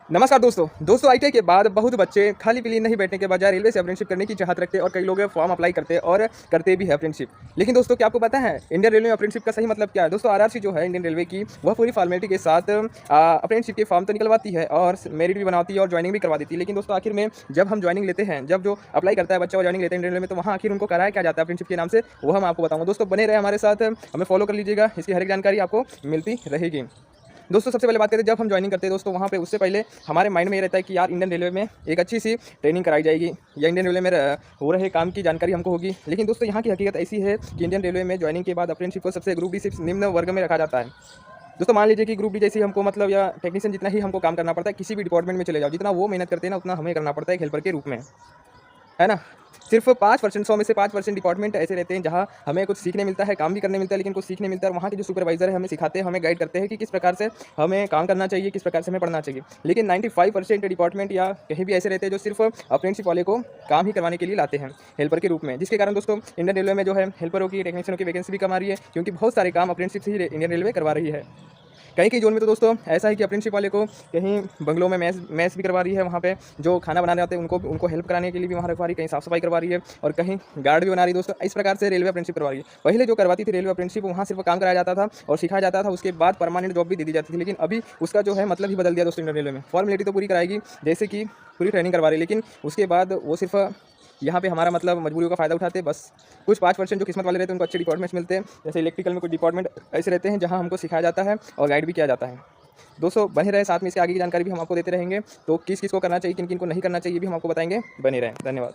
नमस्कार दोस्तों आईटीआई के बाद बहुत बच्चे खाली पीली नहीं बैठने के बजाय रेलवे से अप्रेंटिसशिप करने की चाहत रखते हैं और कई लोग फॉर्म अप्लाई करते हैं और करते भी है अप्रेंटिसशिप। लेकिन दोस्तों क्या आपको पता है इंडियन रेलवे में अप्रेंटिसशिप का सही मतलब क्या है? दोस्तों आरआरसी जो है इंडियन रेलवे की, वह पूरी फॉर्मेलिटी के साथ अप्रेंटिसशिप के फॉर्म तो निकलवाती है और मेरिट भी बनाती है और ज्वाइनिंग भी करवा देती है। लेकिन दोस्तों आखिर में जब हम ज्वाइनिंग लेते हैं, जब जो अप्लाई करता है बच्चा ज्वाइनिंग लेते हैं इंडियन रेलवे में, तो वहाँ आखिर उनको कराया क्या जाता है अप्रेंटिसशिप के नाम से, वो हम आपको बताऊंगा। दोस्तों बने रहे हमारे साथ, हमें फॉलो कर लीजिएगा, इसकी हर एक जानकारी आपको मिलती रहेगी। दोस्तों सबसे पहले बात करते हैं जब हम ज्वाइनिंग करते हैं दोस्तों, वहाँ पे उससे पहले हमारे माइंड में ये रहता है कि यार इंडियन रेलवे में एक अच्छी सी ट्रेनिंग कराई जाएगी या इंडियन रेलवे में हो रहे काम की जानकारी हमको होगी। लेकिन दोस्तों यहाँ की हकीकत ऐसी है कि इंडियन रेलवे में ज्वाइनिंग के बाद अप्रेंटिसशिप को सबसे ग्रुप डी से निम्न वर्ग में रखा जाता है। दोस्तों मान लीजिए कि ग्रुप डी जैसी हमको मतलब या टेक्नीशियन जितना ही हमको काम करना पड़ता है, किसी भी डिपार्टमेंट में चले जाओ, जितना वो मेहनत करते हैं ना उतना हमें करना पड़ता है एक हेल्पर के रूप में, है ना। सिर्फ 5%, 100 में से 5% डिपार्टमेंट ऐसे रहते हैं जहाँ हमें कुछ सीखने मिलता है, काम भी करने मिलता है, लेकिन कुछ सीखने मिलता है। और वहाँ के जो सुपरवाइजर है हमें सिखाते हैं, हमें गाइड करते हैं कि किस प्रकार से हमें काम करना चाहिए, किस प्रकार से हमें पढ़ना चाहिए। लेकिन 95% डिपार्टमेंट या कहीं भी ऐसे रहते हैं जो सिर्फ अप्रेंटिसशिप वाले को काम ही करवाने के लिए लाते हैं हेल्पर के रूप में, जिसके कारण दोस्तों इंडियन रेलवे में जो है हेल्परों की, टेक्नीशियनों की वैकेंसी भी कम आ रही है, क्योंकि बहुत सारे काम अप्रेंटिसशिप से ही इंडियन रेलवे करवा रही है। कहीं कहीं जोन में तो दोस्तों ऐसा है कि अप्रेंटिसशिप वाले को कहीं बंगलों में मैस भी करवा रही है, वहाँ पे जो खाना बनाने आते हैं उनको हेल्प कराने के लिए भी वहाँ रखवा रही है, कहीं साफ सफाई करवा रही है और कहीं गार्ड भी बना रही है। दोस्तों इस प्रकार से रेलवे अप्रेंटिसशिप करवा रही है। पहले जो करवाती थी रेलवे अप्रेंटिसशिप, वहाँ सिर्फ काम कराया जाता था और सिखाया जाता था, उसके बाद परमानेंट जॉब भी दे दी जाती थी। लेकिन अभी उसका जो है मतलब ही बदल दिया दोस्तों इंडियन रेलवे में। फॉर्मेलिटी तो पूरी कराएगी, जैसे कि पूरी ट्रेनिंग करवा रही है, लेकिन उसके बाद वो सिर्फ यहाँ पे हमारा मतलब मजबूरियों का फ़ायदा उठाते हैं। बस कुछ 5% जो किस्मत वाले रहते हैं उनको अच्छे डिपार्टमेंट्स मिलते हैं, जैसे इलेक्ट्रिकल में कुछ डिपार्टमेंट ऐसे रहते हैं जहाँ हमको सिखाया जाता है और गाइड भी किया जाता है। दोस्तों बने रहे साथ में, इसके आगे की जानकारी भी हम आपको देते रहेंगे। तो किस किस को करना चाहिए, किन किन को नहीं करना चाहिए भी हम आपको बताएंगे। बने रहें, धन्यवाद।